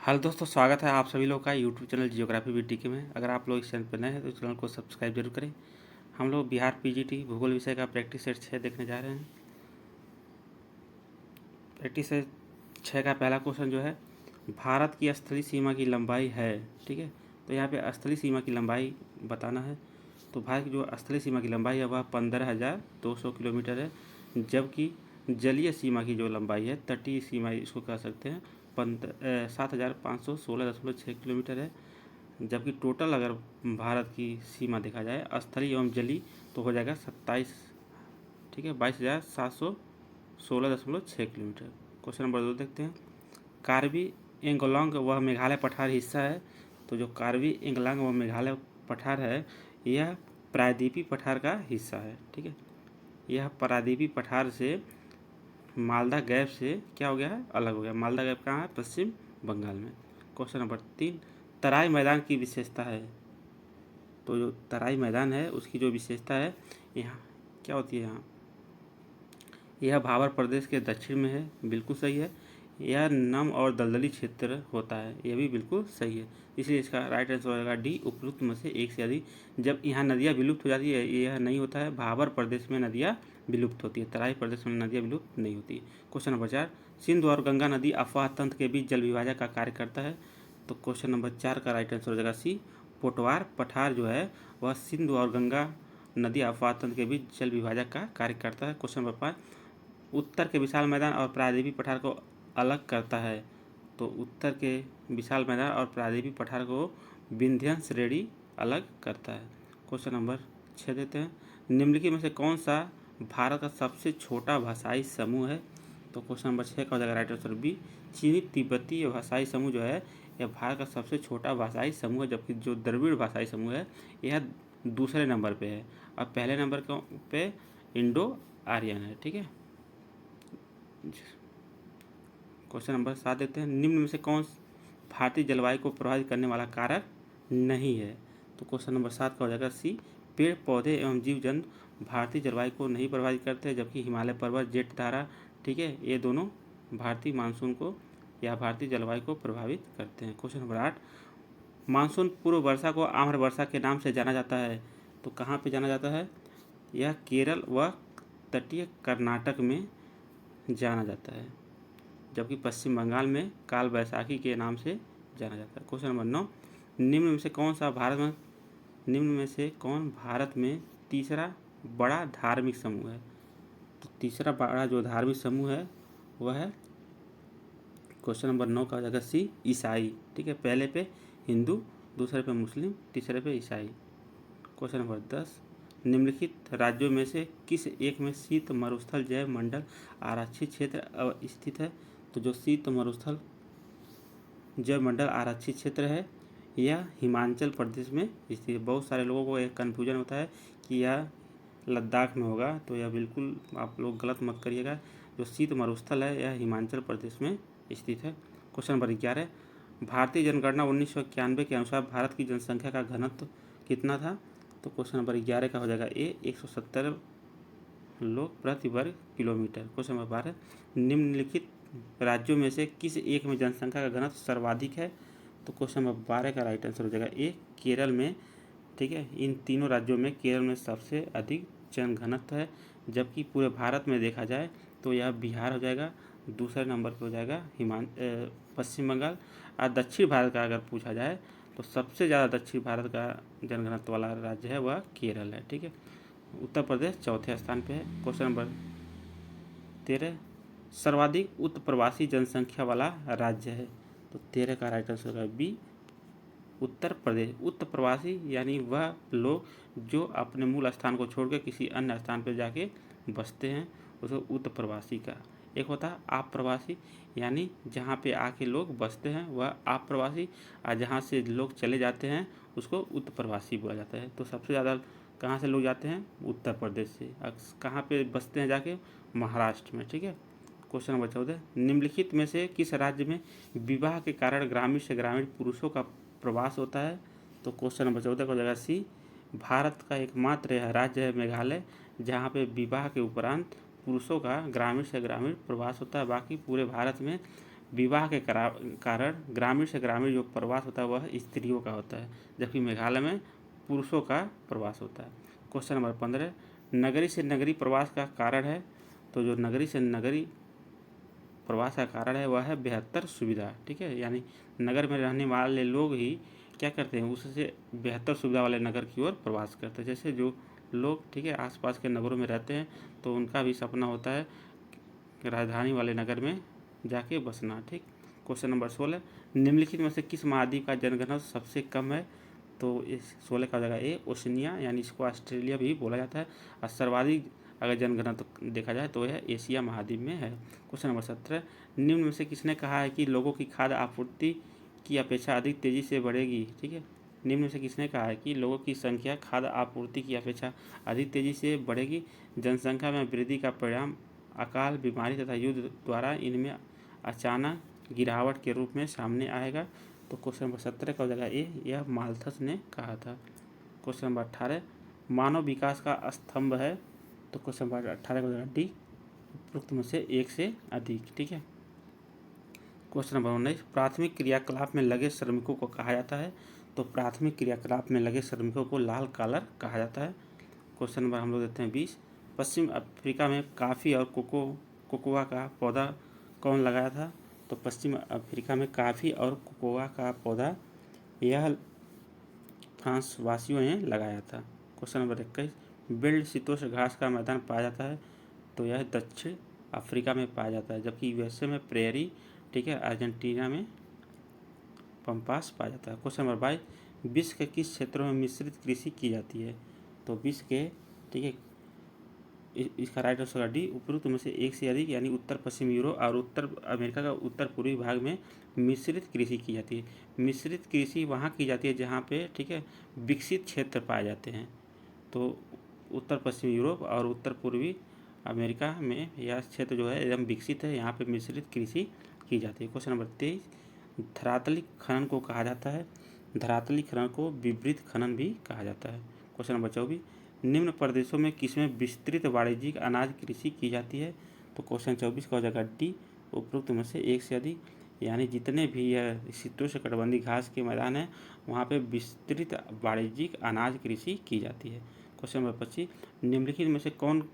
Hello दोस्तों, स्वागत है आप सभी लोग का YouTube channel geography with DK में। अगर आप लोग इस चैनल पर नए हैं तो चैनल को सब्सक्राइब जरूर करें। हम लोग बिहार पीजीटी भूगोल विषय का प्रैक्टिस सेट 6 देखने जा रहे हैं। प्रैक्टिस सेट 6 का पहला क्वेश्चन जो है, भारत की स्थलीय सीमा की लंबाई है। ठीक है, तो यहाँ पे स्थलीय सीमा की लंबाई बताना है। तो भारत की जो स्थलीय सीमा की लंबाई है वह 15,200 किलोमीटर है, जबकि जलीय सीमा की जो लंबाई है, तटीय सीमा इसको कह सकते हैं, 7,516.6 किलोमीटर है। जबकि टोटल अगर भारत की सीमा देखा जाए स्थलीय एवं जलीय तो हो जाएगा 27, ठीक है, 22,716.6 किलोमीटर। क्वेश्चन नंबर 2 देखते हैं। कार्बी एंगोलोंग वह मेघालय पठार हिस्सा है। तो जो कार्बी एंगोलोंग वह मेघालय पठार है, यह प्रायद्वीपीय पठार का हिस्सा है। ठीक है, यह प्रायद्वीपीय पठार से मालदा गैप से क्या हो गया है, अलग हो गया। मालदा गैप कहाँ है? पश्चिम बंगाल में। क्वेश्चन नंबर 3, तराई मैदान की विशेषता है। तो जो तराई मैदान है उसकी जो विशेषता है, यहाँ क्या होती है, यहाँ यह भाबर प्रदेश के दक्षिण में है, बिल्कुल सही है। यह नम और दलदली क्षेत्र होता है, यह भी बिल्कुल सही है। इसलिए इसका राइट आंसर हो जाएगा डी, उपरोक्त में से एक से अधिक। जब यहाँ नदियाँ विलुप्त हो जाती है, यह नहीं होता है। भाबर प्रदेश में नदियाँ विलुप्त होती है, तराई प्रदेश में नदियाँ विलुप्त नहीं होती। क्वेश्चन नंबर 4, सिंधु और गंगा नदी अफवाह तंत्र के बीच जल विभाजक का कार्य करता है। तो क्वेश्चन नंबर 4 का राइट आंसर हो जाएगा सी, पोटवार पठार जो है वह सिंधु और गंगा नदी अफवाह तंत्र के बीच जल विभाजक का कार्य करता है। क्वेश्चन नंबर 5, उत्तर के विशाल मैदान और प्रायद्वीपीय पठार को अलग करता है। तो उत्तर के विशाल मैदान और प्रायद्वीपीय पठार को विंध्य श्रेणी अलग करता है। क्वेश्चन नंबर 6 देते हैं। निम्नलिखित में से कौन सा भारत का सबसे छोटा भाषाई समूह है? तो क्वेश्चन नंबर 6 का हो जाएगा राइट आंसर बी, चीनी तिब्बती भाषाई समूह जो है यह भारत का सबसे छोटा भाषाई समूह है। जबकि जो द्रविड़ भाषाई समूह है यह दूसरे नंबर पे है और पहले नंबर पे इंडो आर्यन है। ठीक है, क्वेश्चन नंबर 7 देते हैं। निम्न में से कौन भारतीय जलवायु को प्रभावित करने वाला कारक नहीं है? तो क्वेश्चन नंबर 7 का हो जाएगा सी, पेड़ पौधे एवं जीव जंतु भारतीय जलवायु को नहीं प्रभावित करते, जबकि हिमालय पर्वत, जेट धारा, ठीक है, ये दोनों भारतीय मानसून को या भारतीय जलवायु को प्रभावित करते हैं। क्वेश्चन नंबर 8, मानसून पूर्व वर्षा को आम्र वर्षा के नाम से जाना जाता है। तो कहाँ पे जाना जाता है? यह केरल व तटीय कर्नाटक में जाना जाता है, जबकि पश्चिम बंगाल में काल बैसाखी के नाम से जाना जाता है। क्वेश्चन नंबर 9, निम्न में से कौन भारत में तीसरा बड़ा धार्मिक समूह है? तो तीसरा बड़ा जो धार्मिक समूह है वह है, क्वेश्चन नंबर 9 का हो जाएगा सी, ईसाई। ठीक है, पहले पे हिंदू, दूसरे पे मुस्लिम, तीसरे पे ईसाई। क्वेश्चन नंबर 10, निम्नलिखित राज्यों में से किस एक में शीत मरुस्थल जैव मंडल आरक्षित क्षेत्र स्थित है? तो जो शीत मरुस्थल जैव मंडल आरक्षित क्षेत्र है यह हिमाचल प्रदेश में स्थित है। बहुत सारे लोगों को एक कन्फ्यूजन होता है कि यह लद्दाख में होगा, तो यह बिल्कुल आप लोग गलत मत करिएगा। जो शीत मरुस्थल है यह हिमाचल प्रदेश में स्थित है। क्वेश्चन नंबर 11, भारतीय जनगणना 1991 के अनुसार भारत की जनसंख्या का घनत्व कितना था? तो क्वेश्चन नंबर 11 का हो जाएगा ए, 170 लोग प्रति वर्ग किलोमीटर। क्वेश्चन नंबर 12, निम्नलिखित राज्यों में से किस एक में जनसंख्या का घनत्व सर्वाधिक है? तो क्वेश्चन नंबर 12 का राइट आंसर हो जाएगा ए, केरल में। ठीक है, इन तीनों राज्यों में केरल में सबसे अधिक जन घनत्व है। जबकि पूरे भारत में देखा जाए तो यह बिहार हो जाएगा, दूसरे नंबर पर हो जाएगा पश्चिम बंगाल। और दक्षिण भारत का अगर पूछा जाए तो सबसे ज़्यादा दक्षिण भारत का जनघनत्व वाला राज्य है वह केरल है। ठीक है, उत्तर प्रदेश चौथे स्थान पे है। क्वेश्चन नंबर 13, सर्वाधिक उत्तर प्रवासी जनसंख्या वाला राज्य है? तो 13 का राइट आंसर है बी, उत्तर प्रदेश। उत्तर प्रवासी यानी वह लोग जो अपने मूल स्थान को छोड़कर किसी अन्य स्थान पर जाके बसते हैं, उसको उत्तर प्रवासी का। एक होता है आप प्रवासी, यानी जहाँ पे आके लोग बसते हैं वह आप प्रवासी, और जहाँ से लोग चले जाते हैं उसको उत्तर प्रवासी बोला जाता है। तो सबसे ज़्यादा कहाँ से लोग जाते हैं? उत्तर प्रदेश से। कहाँ पे बसते हैं जाके? महाराष्ट्र में। ठीक है, क्वेश्चन नंबर 14, निम्नलिखित में से किस राज्य में विवाह के कारण ग्रामीण से ग्रामीण पुरुषों का प्रवास होता है? तो क्वेश्चन नंबर 14 को जगह सी, भारत का एकमात्र यह राज्य है मेघालय जहाँ पे विवाह के उपरांत पुरुषों का ग्रामीण से ग्रामीण प्रवास होता है। बाकी पूरे भारत में विवाह के कारण ग्रामीण से ग्रामीण जो प्रवास होता है वह स्त्रियों का होता है, जबकि मेघालय में पुरुषों का प्रवास होता है। क्वेश्चन नंबर 15, नगरी से नगरी प्रवास का कारण है। तो जो नगरी से नगरी प्रवास का कारण है वह है बेहतर सुविधा। ठीक है, यानी नगर में रहने वाले लोग ही क्या करते हैं, उससे बेहतर सुविधा वाले नगर की ओर प्रवास करते हैं। जैसे जो लोग ठीक है आसपास के नगरों में रहते हैं तो उनका भी सपना होता है कि राजधानी वाले नगर में जाके बसना। ठीक, क्वेश्चन नंबर 16, निम्नलिखित में से किस महाद्वीप का जनघनत्व सबसे कम है। तो इस 16 का जगह ए ओशनिया, यानी इसको ऑस्ट्रेलिया भी बोला जाता है। और सर्वाधिक अगर जनघनत्व देखा जाए तो यह एशिया महाद्वीप में है। क्वेश्चन नंबर 17, निम्न में से किसने कहा है कि लोगों की खाद्य आपूर्ति की अपेक्षा अधिक तेजी से बढ़ेगी। ठीक है, निम्न में से किसने कहा है कि लोगों की संख्या खाद्य आपूर्ति की अपेक्षा अधिक तेजी से बढ़ेगी। जनसंख्या में वृद्धि का परिणाम अकाल, बीमारी तथा युद्ध द्वारा इनमें अचानक गिरावट के रूप में सामने आएगा। तो क्वेश्चन नंबर 17 का हो जाएगा ए, यह माल्थस ने कहा था। क्वेश्चन नंबर 18, मानव विकास का स्तंभ है। तो क्वेश्चन नंबर 18 का हो जाएगा डी, उपरोक्त में से एक से अधिक। ठीक है, क्वेश्चन नंबर 19, प्राथमिक क्रियाकलाप में लगे श्रमिकों को कहा जाता है। तो प्राथमिक क्रियाकलाप में लगे श्रमिकों को लाल कॉलर कहा जाता है। क्वेश्चन नंबर हम लोग देते हैं 20, पश्चिम अफ्रीका में काफ़ी और कोकोआ का पौधा कौन लगाया था। तो पश्चिम अफ्रीका में काफ़ी और कोकोआ का पौधा यह फ्रांस वासियों ने लगाया था। क्वेश्चन नंबर 21, बिल्ड शीतोष्ण घास का मैदान पाया जाता है। तो यह दक्षिण अफ्रीका में पाया जाता है, जबकि यूएसए में प्रेयरी, ठीक है, अर्जेंटीना में पंपास पाया जाता है। क्वेश्चन नंबर 22, विश्व के किस क्षेत्रों में मिश्रित कृषि की जाती है। तो विश्व के, ठीक है, इसका राइट आंसर होगा डी, उपरोक्त में से एक से अधिक, यानी उत्तर पश्चिम यूरोप और उत्तर अमेरिका का उत्तर पूर्वी भाग में मिश्रित कृषि की जाती है। मिश्रित कृषि वहाँ की जाती है जहाँ पे, ठीक है, विकसित क्षेत्र पाए जाते हैं। तो उत्तर पश्चिम यूरोप और उत्तर पूर्वी अमेरिका में यह क्षेत्र जो है एकदम विकसित है, यहाँ पे मिश्रित कृषि की जाती है। क्वेश्चन नंबर 23, धरातली खनन को कहा जाता है। धरातली खनन को विवृत खनन भी कहा जाता है। क्वेश्चन नंबर 24, निम्न प्रदेशों में किसमें विस्तृत वाणिज्यिक अनाज कृषि की जाती है। तो क्वेश्चन 24 का हो जाएगा डी, उपरोक्त में से एक से अधिक, यानी जितने भी यह शीतोष्णकटिबंधीय घास के मैदान हैं वहाँ पे विस्तृत वाणिज्यिक अनाज कृषि की जाती है। क्वेश्चन नंबर 25, निम्नलिखित में से कौन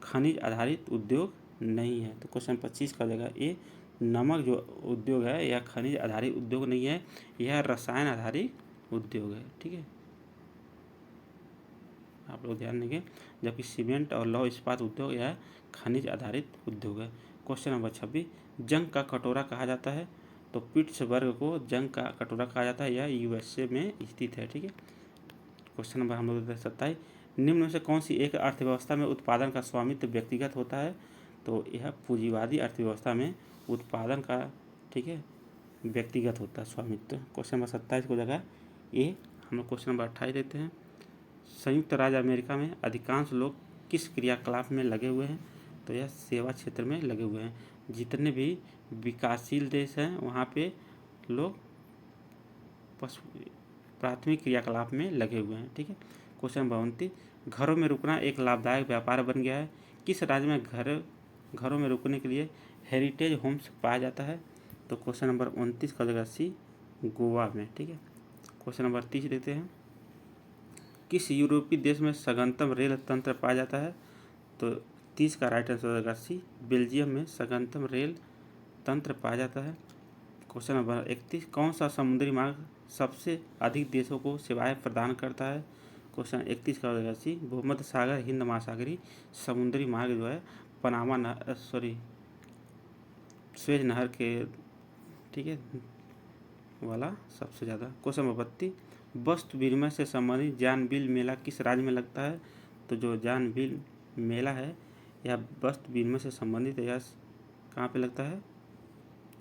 खनिज आधारित उद्योग नहीं है। तो क्वेश्चन 25 का हो जाएगा ए, नमक जो उद्योग है यह खनिज आधारित उद्योग नहीं है, यह रसायन आधारित उद्योग है। ठीक है, आप लोग ध्यान देंगे, जबकि सीमेंट और लौह इस्पात उद्योग यह खनिज आधारित उद्योग है। क्वेश्चन नंबर 26, जंग का कटोरा कहा जाता है। तो पिट्सबर्ग को जंग का कटोरा कहा जाता है, यह यूएसए में स्थित है। ठीक है, क्वेश्चन नंबर हम लोग 27, निम्न में से कौन सी एक अर्थव्यवस्था में उत्पादन का स्वामित्व व्यक्तिगत होता है। तो यह पूंजीवादी अर्थव्यवस्था में उत्पादन का, ठीक है, व्यक्तिगत होता है स्वामित्व। क्वेश्चन नंबर 27 को जगह ए, हम लोग क्वेश्चन नंबर 28 देते हैं, संयुक्त राज्य अमेरिका में अधिकांश लोग किस क्रियाकलाप में लगे हुए हैं। तो यह सेवा क्षेत्र में लगे हुए हैं। जितने भी विकासशील देश हैं वहाँ पे लोग प्राथमिक क्रियाकलाप में लगे हुए हैं। ठीक है, क्वेश्चन नंबर 29, घरों में रुकना एक लाभदायक व्यापार बन गया है। किस राज्य में घरों में रुकने के लिए हेरिटेज होम्स पाया जाता है। तो क्वेश्चन नंबर 29 का जगह सी, गोवा में। ठीक है, क्वेश्चन नंबर 30 देते हैं, किस यूरोपीय देश में सघनतम रेल तंत्र पाया जाता है। तो 30 का राइट आंसर हो जाएगा सी, बेल्जियम में सघनतम रेल तंत्र पाया जाता है। क्वेश्चन नंबर 31, कौन सा समुद्री मार्ग सबसे अधिक देशों को सेवाएं प्रदान करता है। क्वेश्चन 31 का हो जाएगा सी, भूमध्य सागर हिंद महासागरीय समुद्री मार्ग जो है पनामा नहर, स्वेज नहर के, ठीक है, वाला सबसे ज़्यादा। क्वेश्चन नंबर 32, वस्तु विनिमय से संबंधित जानबिल मेला किस राज्य में लगता है। तो जो जानबिल मेला है यह वस्तु विनिमय से संबंधित है, यह कहाँ पे लगता है।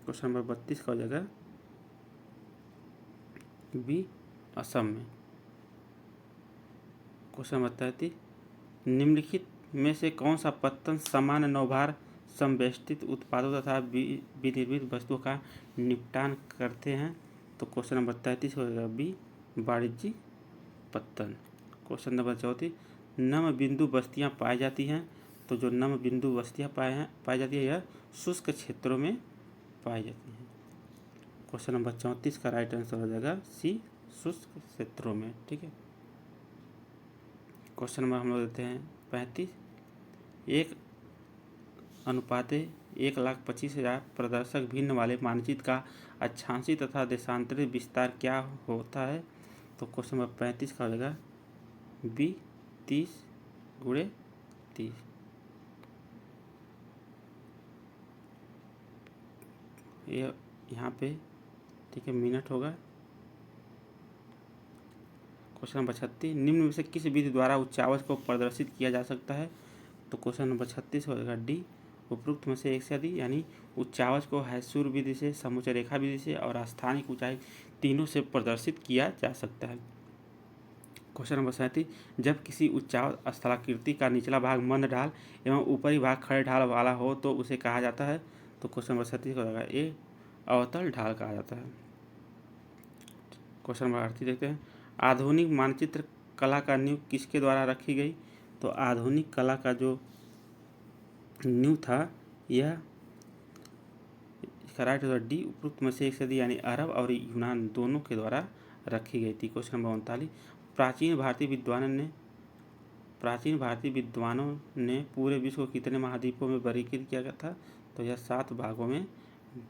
क्वेश्चन नंबर 32 का हो जाएगा बी, असम में। क्वेश्चन नंबर 33, निम्नलिखित में से कौन सा पत्तन सामान्य नौभार संवेष्टित उत्पादों तथा विनिर्मित वस्तुओं का निपटान करते हैं। तो क्वेश्चन नंबर 33 हो जाएगा बी, वाणिज्यिक पत्तन। क्वेश्चन नंबर 34, नम बिंदु बस्तियाँ पाई जाती हैं। तो जो नम बिंदु बस्तियाँ पाई जाती है यह शुष्क क्षेत्रों में पाई जाती हैं। क्वेश्चन नंबर 34 का राइट आंसर हो जाएगा सी, शुष्क क्षेत्रों में। ठीक है। क्वेश्चन नंबर हम लोग देते हैं 35, 1:1,25,000 प्रदर्शक भिन्न वाले मानचित्र का अक्षांशीय तथा देशांतरित विस्तार क्या होता है? तो क्वेश्चन नंबर 35 का हो जाएगा बी, 30x30। ये यहाँ पे ठीक है मिनट होगा। क्वेश्चन नंबर 36, निम्न में से किस विधि द्वारा उच्चावच को प्रदर्शित किया जा सकता है? तो क्वेश्चन नंबर 36 हो जाएगा डी, उपरोक्त में से एक से अधिक, यानी उच्चावच को हैसूर विधि से, समोच्च रेखा विधि से और स्थानिक ऊंचाई तीनों से प्रदर्शित किया जा सकता है। क्वेश्चन नंबर 37, जब किसी उच्चावच स्थलाकृति का निचला भाग मंद ढाल एवं ऊपरी भाग खड़े ढाल वाला हो तो उसे कहा जाता है? तो क्वेश्चन नंबर 37 हो जाएगा ए, अवतल ढाल कहा जाता है। क्वेश्चन नंबर 38 देखते हैं, आधुनिक मानचित्र कला का नींव किसके द्वारा रखी गई? तो आधुनिक कला का जो नींव था यह इसका राइट आंसर डी, उपरोक्त में से एक से अधिक, यानी अरब और यूनान दोनों के द्वारा रखी गई थी। क्वेश्चन नंबर 39, प्राचीन भारतीय विद्वानों ने पूरे विश्व को कितने महाद्वीपों में वर्गीकृत किया गया था? तो यह 7 भागों में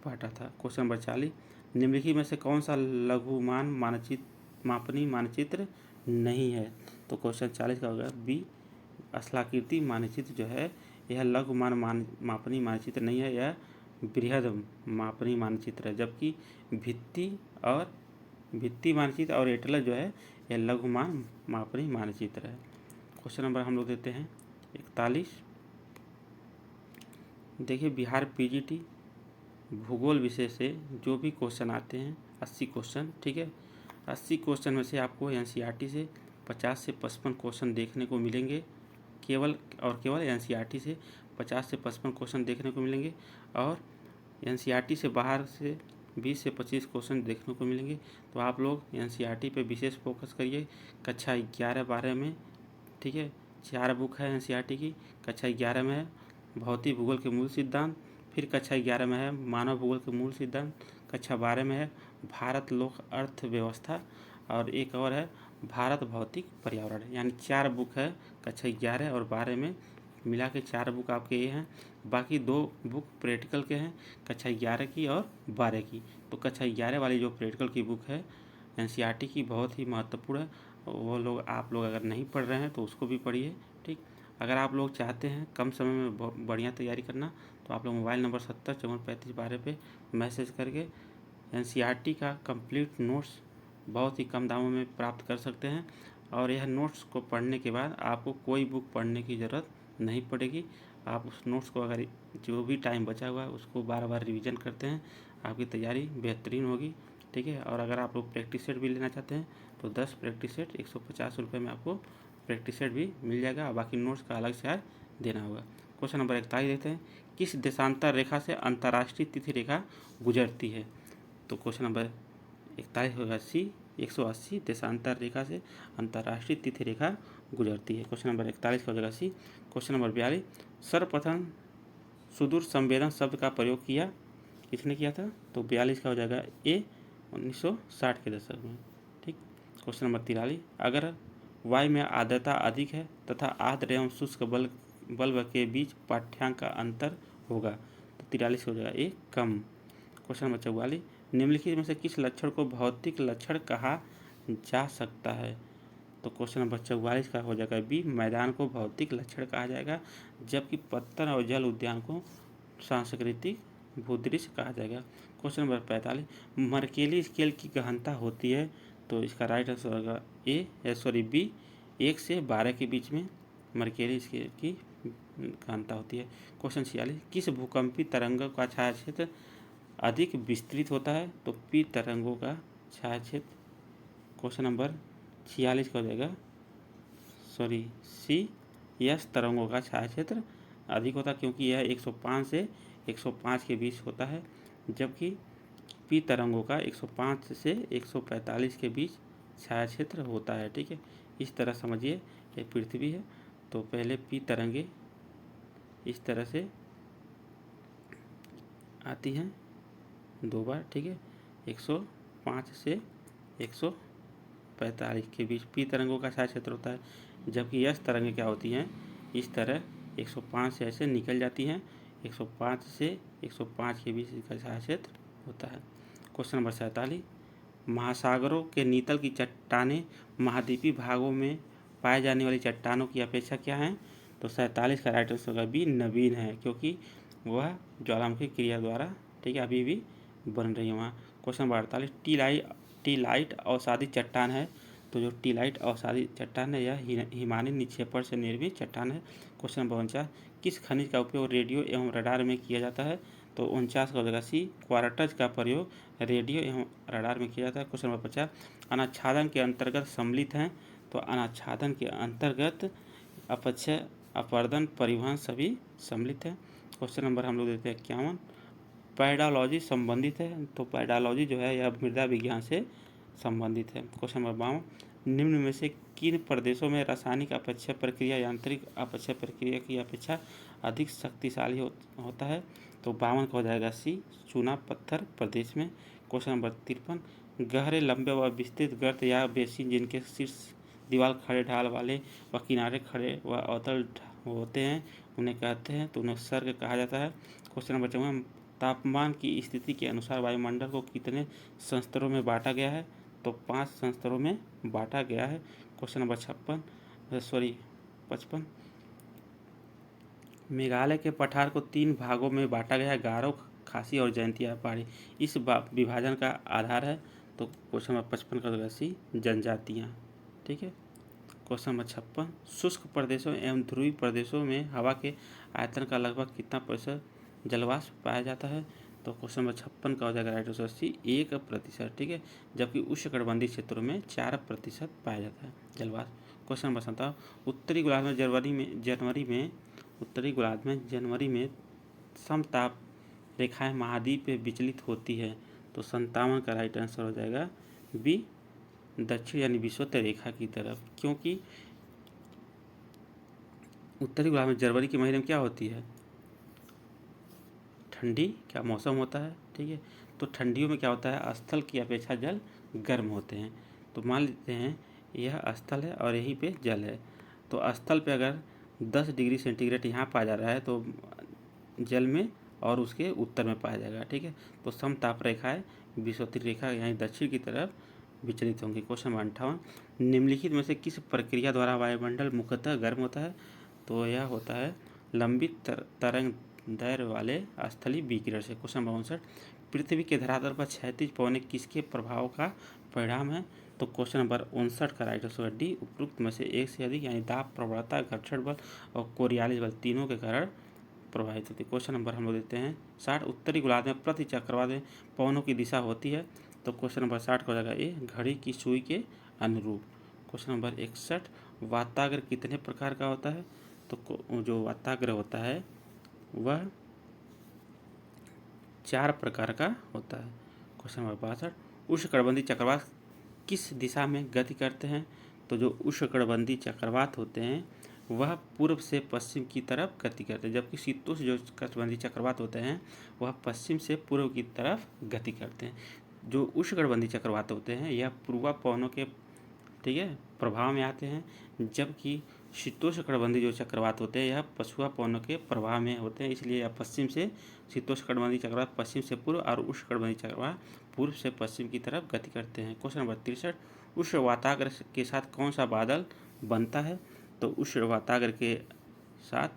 बांटा था। क्वेश्चन नंबर 40, निम्नलिखित में से कौन सा लघुमान मापनी मानचित्र नहीं है? तो क्वेश्चन 40 का होगा बी, स्थलाकृति मानचित्र जो है यह लघुमान मापनी मानचित्र नहीं है, यह बृहद मापनी मानचित्र है। जबकि भित्ति मानचित्र और एटलस जो है यह लघुमान मापनी मानचित्र है। क्वेश्चन नंबर हम लोग देते हैं 41, देखिए बिहार पीजीटी भूगोल विषय से जो भी क्वेश्चन आते हैं 80 क्वेश्चन, ठीक है, 80 क्वेश्चन में से आपको एनसीईआरटी से 50 से 55 क्वेश्चन देखने को मिलेंगे, केवल एनसीईआरटी से 50 से 55 क्वेश्चन देखने को मिलेंगे और एनसीईआरटी से बाहर से 20 से 25 क्वेश्चन देखने को मिलेंगे। तो आप लोग एनसीईआरटी पे विशेष फोकस करिए। कक्षा 11-12 में, ठीक है, 4 बुक है एनसीईआरटी की। कक्षा 11 में है भौतिक भूगोल के मूल सिद्धांत, फिर कक्षा 11 में है मानव भूगोल के मूल सिद्धांत, कक्षा 12 में है भारत लोक अर्थव्यवस्था और एक और है भारत भौतिक पर्यावरण। यानी 4 बुक है कक्षा 11 और 12 में, मिला के 4 बुक आपके ये हैं। बाकी 2 बुक प्रैक्टिकल के हैं, कक्षा 11 की और 12 की। तो कक्षा 11 वाली जो प्रैक्टिकल की बुक है एनसीईआरटी की बहुत ही महत्वपूर्ण है, वो लोग आप लोग अगर नहीं पढ़ रहे हैं तो उसको भी पढ़िए। ठीक, अगर आप लोग चाहते हैं कम समय में बहुत बढ़िया तैयारी करना तो आप लोग मोबाइल नंबर 70543512 पे मैसेज करके एनसीईआरटी का कंप्लीट नोट्स बहुत ही कम दामों में प्राप्त कर सकते हैं। और यह नोट्स को पढ़ने के बाद आपको कोई बुक पढ़ने की ज़रूरत नहीं पड़ेगी। आप उस नोट्स को अगर जो भी टाइम बचा हुआ है उसको बार बार रिवीजन करते हैं, आपकी तैयारी बेहतरीन होगी। ठीक है, और अगर आप लोग प्रैक्टिस सेट भी लेना चाहते हैं तो 10 प्रैक्टिस सेट 150 रुपये में आपको प्रैक्टिस सेट भी मिल जाएगा और बाकी नोट्स का अलग से देना होगा। क्वेश्चन नंबर 41 देखते हैं, किस देशांतर रेखा से अंतर्राष्ट्रीय तिथि रेखा गुजरती है? तो क्वेश्चन नंबर 41 होगा सी, 180 देशांतर रेखा से अंतर्राष्ट्रीय तिथि रेखा गुजरती है। क्वेश्चन नंबर 41 का हो जाएगा सी। क्वेश्चन नंबर 42, सर्वप्रथम सुदूर संवेदन शब्द का प्रयोग किया किसने किया था? तो 42 का हो जाएगा ए, 1960 के दशक में। ठीक, क्वेश्चन नंबर 43, अगर वायु में आर्द्रता अधिक है तथा आर्द्र एवं शुष्क बल्ब के बीच पाठ्यांक का अंतर होगा तो 43 हो जाएगा ए, कम। क्वेश्चन नंबर 44, निम्नलिखित में से किस लक्षण को भौतिक लक्षण कहा जा सकता है? तो क्वेश्चन नंबर 44 का हो जाएगा बी, मैदान को भौतिक लक्षण कहा जाएगा, जबकि पत्तन और जल उद्यान को सांस्कृतिक भूदृश्य कहा जाएगा। क्वेश्चन नंबर 45, मर्केली स्केल की गहनता होती है तो इसका राइट आंसर होगा बी, 1 से 12 के बीच में मर्केली स्केल की गहनता होती है। क्वेश्चन 46, किस भूकंपी तरंगों का छाया क्षेत्र अधिक विस्तृत होता है? तो पी तरंगों का छाया क्षेत्र। क्वेश्चन नंबर 46 का हो जाएगा सी, यस तरंगों का छाया क्षेत्र अधिक होता है क्योंकि यह 105 से 105 के बीच होता है, जबकि पी तरंगों का 105 से 145 के बीच छाया क्षेत्र होता है। ठीक है, इस तरह समझिए ये पृथ्वी है तो पहले पी तरंगे इस तरह से आती हैं 2 बार, ठीक है। 105 से 145 के बीच पी तरंगों का छाया क्षेत्र होता है, जबकि यस तरंगें क्या होती हैं, इस तरह 105 से ऐसे निकल जाती हैं, 105 से 105 के बीच इसका छाया क्षेत्र होता है। क्वेश्चन नंबर 47, महासागरों के नीतल की चट्टानें महाद्वीपीय भागों में पाए जाने वाली चट्टानों की अपेक्षा क्या है? तो 47 का राइट आंसर होगा बी, नवीन है, क्योंकि वह ज्वालामुखी क्रिया द्वारा, ठीक है, अभी भी बन रही है वहाँ। क्वेश्चन नंबर 48, टीलाइट अवसादी चट्टान है। तो जो टीलाइट अवसादी चट्टान है यह हिमानी निक्षेपण से निर्मित चट्टान है। क्वेश्चन नंबर 49, किस खनिज का उपयोग रेडियो एवं रडार में किया जाता है? तो 49 का हो जाएगा सी, क्वार्टज का प्रयोग रेडियो एवं रडार में किया जाता है। क्वेश्चन नंबर 50, अनाच्छादन के अंतर्गत सम्मिलित हैं। तो अनाच्छादन के अंतर्गत अपक्षय, अपवर्तन, परिवहन सभी सम्मिलित है। क्वेश्चन नंबर हम लोग देते हैं 51, पैडालॉजी संबंधित है। तो पैडालॉजी जो है यह मृदा विज्ञान से संबंधित है। क्वेश्चन नंबर 52, निम्न में से किन प्रदेशों में रासायनिक अपक्षय प्रक्रिया यांत्रिक अपक्षय प्रक्रिया की अपेक्षा अधिक शक्तिशाली होता है? तो 52 का हो जाएगा सी, चूना पत्थर प्रदेश में। क्वेश्चन नंबर 53, गहरे, लंबे व विस्तृत गर्त या बेसिन जिनके शीर्ष दीवार खड़े ढाल वाले व किनारे खड़े व अवतल होते हैं उन्हें कहते हैं, तो उन्हें सर्ग कहा जाता है। क्वेश्चन नंबर 54, तापमान की स्थिति के अनुसार वायुमंडल को कितने संस्तरों में बांटा गया है? तो 5 संस्तरों में बांटा गया है। क्वेश्चन नंबर 55, मेघालय के पठार को 3 भागों में बांटा गया है, गारो, खासी और जयंतिया पहाड़ी। इस विभाजन का आधार है। तो क्वेश्चन नंबर 55 का होगा सी, जनजातियाँ, ठीक है। क्वेश्चन नंबर 56, शुष्क प्रदेशों एवं ध्रुवीय प्रदेशों में हवा के आयतन का लगभग कितना प्रतिशत जलवाष्प पाया जाता है? तो क्वेश्चन नंबर 56 का हो जाएगा राइट आंसर सी, 1%, ठीक है, जबकि उष्णकटिबंधीय क्षेत्रों में 4% पाया जाता है जलवाष्प। क्वेश्चन नंबर 57, उत्तरी गोलार्ध में जनवरी में समताप रेखाएं महाद्वीप पे विचलित होती है। तो 57 का राइट आंसर हो जाएगा बी, दक्षिण यानी विषुवत रेखा की तरफ, क्योंकि उत्तरी गोलार्ध में जनवरी के महीने में क्या होती है, ठंडी क्या मौसम होता है, ठीक है। तो ठंडियों में क्या होता है, स्थल की अपेक्षा जल गर्म होते हैं। तो मान लेते हैं यह स्थल है और यहीं पे जल है। तो स्थल पे अगर 10 डिग्री सेंटीग्रेड यहाँ पाया जा रहा है तो जल में और उसके उत्तर में पाया जाएगा, ठीक है। तो समताप रेखाएं विषुवत रेखा यानी दक्षिण की तरफ विचलित होंगी। क्वेश्चन नंबर 58, निम्नलिखित में से किस प्रक्रिया द्वारा वायुमंडल मुख्यतः गर्म होता है? तो यह होता है लंबित तरंग दैर्घ्य वाले स्थलीय विकिरण से। क्वेश्चन नंबर 59, पृथ्वी के धरातल पर क्षैतिज पवनें किसके प्रभाव का परिणाम है? तो क्वेश्चन नंबर 59 का राइट आंसर डी, उपरोक्त में से एक से अधिक यानी दाब, प्रवणता, घर्षण बल और कोरियालिस बल तीनों के कारण प्रभावित होती है। क्वेश्चन नंबर हम लोग देते हैं 60, उत्तरी गोलार्ध में प्रति चक्रवात में पवनों की दिशा होती है। तो क्वेश्चन नंबर 60 का हो जाएगा ए, घड़ी की सुई के अनुरूप। क्वेश्चन नंबर 61, वाताग्र कितने प्रकार का होता है? तो जो वाताग्र होता है वह 4 प्रकार का होता है। क्वेश्चन नंबर 62, उष्णकटिबंधीय चक्रवात किस दिशा में गति करते हैं? तो जो उष्णकटिबंधीय चक्रवात होते हैं वह पूर्व से पश्चिम की तरफ गति करते हैं, जबकि शीतोष्ण जो कटिबंधीय चक्रवात होते हैं वह पश्चिम से पूर्व की तरफ गति करते हैं। जो उष्णकटिबंधीय चक्रवात होते हैं यह पूर्वा पवनों के, ठीक है, प्रभाव में आते हैं, जबकि शीतोष्णकटिबंधीय जो चक्रवात होते हैं यह पछुआ पवनों के प्रभाव में होते हैं, इसलिए यह पश्चिम से शीतोष्णकटिबंधीय चक्रवात पश्चिम से पूर्व और उष्णकटिबंधीय चक्रवात पूर्व से पश्चिम की तरफ गति करते हैं। क्वेश्चन नंबर 63, उष्ण वाताग्र के साथ कौन सा बादल बनता है? तो उष्ण वाताग्र के साथ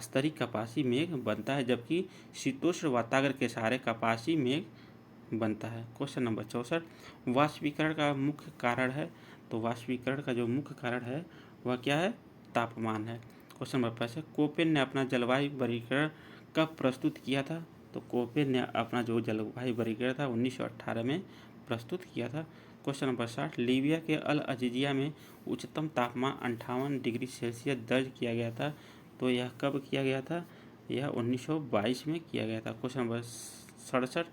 स्तरीय कपासी मेघ बनता है, जबकि शीतोष्ण वाताग्र के सहारे कपासी मेघ बनता है। क्वेश्चन नंबर 64, वाष्पीकरण का मुख्य कारण है? तो वाष्पीकरण का जो मुख्य कारण है वह क्या है, तापमान है। क्वेश्चन नंबर 65, कोपेन ने अपना जलवायु वर्गीकरण कब प्रस्तुत किया था? तो कोपेन ने अपना जो जलवायु वर्गीकरण था 1918 में प्रस्तुत किया था। क्वेश्चन नंबर 60, लीबिया के अल अजीजिया में उच्चतम तापमान 58 डिग्री सेल्सियस दर्ज किया गया था। तो यह कब किया गया था? यह 1922 में किया गया था। क्वेश्चन नंबर 67,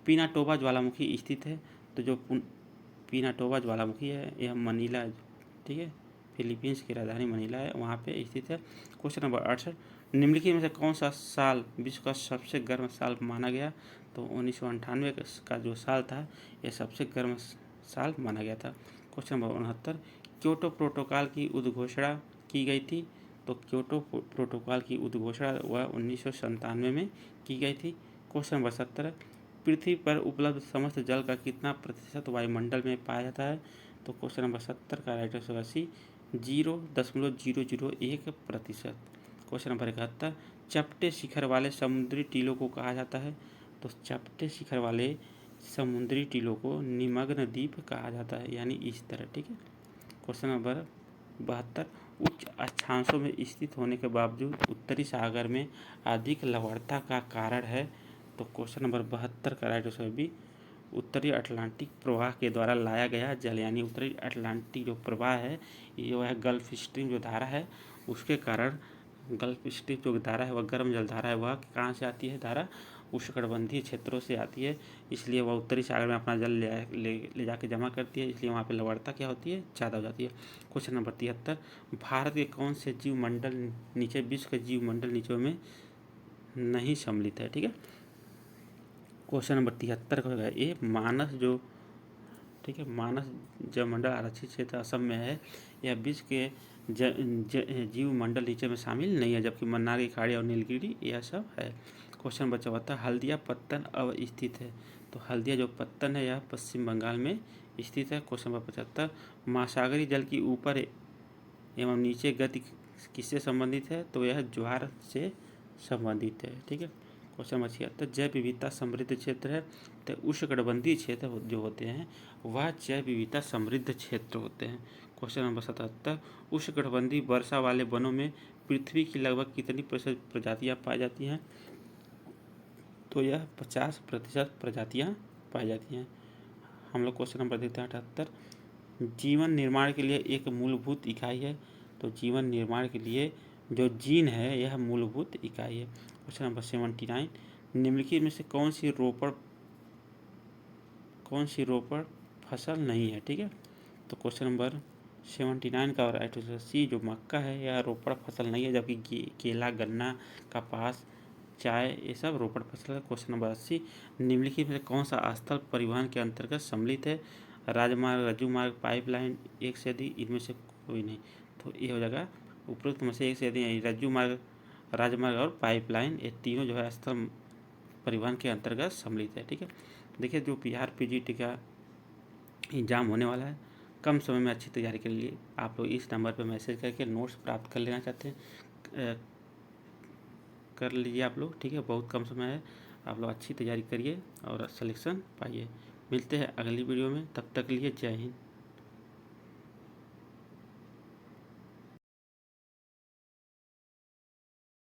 पिनाटोबा ज्वालामुखी स्थित है। तो जो पिनाटोबा ज्वालामुखी है यह मनीला, ठीक है, फिलीपींस की राजधानी मनीला है, वहाँ पे स्थित है। क्वेश्चन नंबर 68, निम्नलिखित में से कौन सा साल विश्व का सबसे गर्म साल माना गया? तो 1998 का जो साल था यह सबसे गर्म साल माना गया था। क्वेश्चन नंबर 69, क्योटो प्रोटोकॉल की उद्घोषणा की गई थी। तो क्योटो प्रोटोकॉल की उद्घोषणा वह 1997 में की गई थी। क्वेश्चन नंबर 70, पृथ्वी पर उपलब्ध समस्त जल का कितना प्रतिशत वायुमंडल में पाया जाता है। तो क्वेश्चन नंबर 70 का राइट आंसर होगा सी 0.001%। क्वेश्चन नंबर 71, चपटे शिखर वाले समुद्री टीलों को कहा जाता है। तो चपटे शिखर वाले समुद्री टीलों को निमग्न द्वीप कहा जाता है, यानी इस तरह, ठीक है। क्वेश्चन नंबर 72, उच्च अक्षांशों में स्थित होने के बावजूद उत्तरी सागर में अधिक लवणता का कारण है। तो क्वेश्चन नंबर 72 का राइट आंसर भी उत्तरी अटलांटिक प्रवाह के द्वारा लाया गया जल, यानी उत्तरी अटलांटिक जो प्रवाह है ये वह गल्फ स्ट्रीम जो धारा है उसके कारण, गल्फ स्ट्रीम जो धारा है वह गर्म जल धारा है, वह कहाँ से आती है धारा, उष्णकटिबंधीय क्षेत्रों से आती है, इसलिए वह उत्तरी सागर में अपना जल ले जाके जमा करती है, इसलिए वहाँ पे लवणता क्या होती है, ज़्यादा हो जाती है। क्वेश्चन नंबर 73, भारत के कौन से जीव मंडल नीचे विश्व के जीव मंडल नीचों में नहीं सम्मिलित है, ठीक है। क्वेश्चन नंबर 73 का होगा ये मानस जो, ठीक है, मानस जैव मंडल आरक्षित क्षेत्र असम में है, यह विश्व के जीव मंडल नीचे में शामिल नहीं है, जबकि मन्नार की खाड़ी और नीलगिरी यह सब है। क्वेश्चन नंबर 74, हल्दिया पत्तन अब स्थित है। तो हल्दिया जो पत्तन है यह पश्चिम बंगाल में स्थित है। क्वेश्चन नंबर 75, महासागरीय जल की ऊपर एवं नीचे गति किससे संबंधित है। तो यह ज्वार से संबंधित है, ठीक है। क्वेश्चन नंबर 76, जैव विविधता समृद्ध क्षेत्र है। तो उष्णकटिबंधीय क्षेत्र जो होते हैं वह जैव विविधता समृद्ध क्षेत्र होते हैं। क्वेश्चन नंबर 77, उष्णकटिबंधीय वर्षा वाले वनों में पृथ्वी की लगभग कितनी प्रतिशत प्रजातियां पाई जाती हैं। तो यह 50% प्रजातियां पाई जाती हैं। हम लोग क्वेश्चन नंबर देखते हैं 78, जीवन निर्माण के लिए एक मूलभूत इकाई है। तो जीवन निर्माण के लिए जो जीन है यह मूलभूत इकाई है। क्वेश्चन नंबर 79, निम्नलिखित में से कौन सी रोपड़ फसल नहीं है, ठीक है। तो क्वेश्चन नंबर 79 का राइट आंसर सी जो मक्का है यह रोपड़ फसल नहीं है, जबकि केला, गन्ना, कपास, चाय ये सब रोपड़ फसल है। क्वेश्चन नंबर 80, निम्नलिखित में कौन सा स्थल परिवहन के अंतर्गत सम्मिलित है। राजमार्ग, रज्जू मार्ग, पाइपलाइन, एक से अधिक, इनमें से कोई नहीं। तो ये हो जाएगा उपरोक्त में से एक से अधिक, रज्जू मार्ग, राजमार्ग और पाइपलाइन ये तीनों जो है स्थल परिवहन के अंतर्गत सम्मिलित है, ठीक है। देखिए जो PR PGT का एग्जाम होने वाला है, कम समय में अच्छी तैयारी के लिए आप लोग इस नंबर पर मैसेज करके नोट्स प्राप्त कर लेना चाहते हैं कर लीजिए आप लोग, ठीक है। बहुत कम समय है, आप लोग अच्छी तैयारी करिए और सिलेक्शन पाइए। मिलते हैं अगली वीडियो में, तब तक के लिए जय हिंद।